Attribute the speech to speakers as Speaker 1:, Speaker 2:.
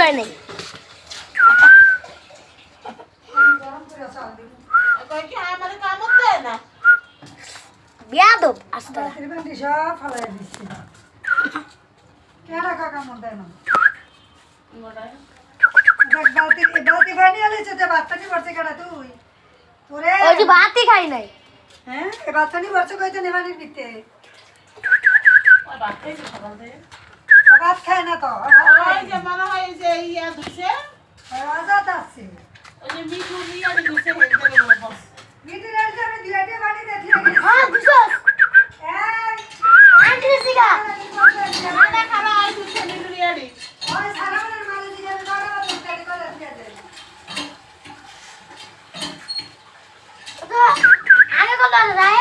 Speaker 1: হয় নাই বিয়াদব আস্তে
Speaker 2: সব ফালাই দিচ্ছি কেনা কাকা মন দেয় না বালতি পানি আলেছে যে ভাত পানি ভরছে কেনা তুই তোরে
Speaker 1: ওই যে ভাতই খাই নাই
Speaker 2: হ্যাঁ এ ভাত পানি ভরছে কইতে নেবানির ভিতরে ভাত খায় না তো আজাদ আছে মিটির এসে আমি দুইটা পানি দেখি
Speaker 1: হ্যাঁ দিছস আন্টি সিগা
Speaker 2: ওই সারামের মালে দিকে বড় স্টাডি করে দিয়ে
Speaker 1: তো আগে কত রায়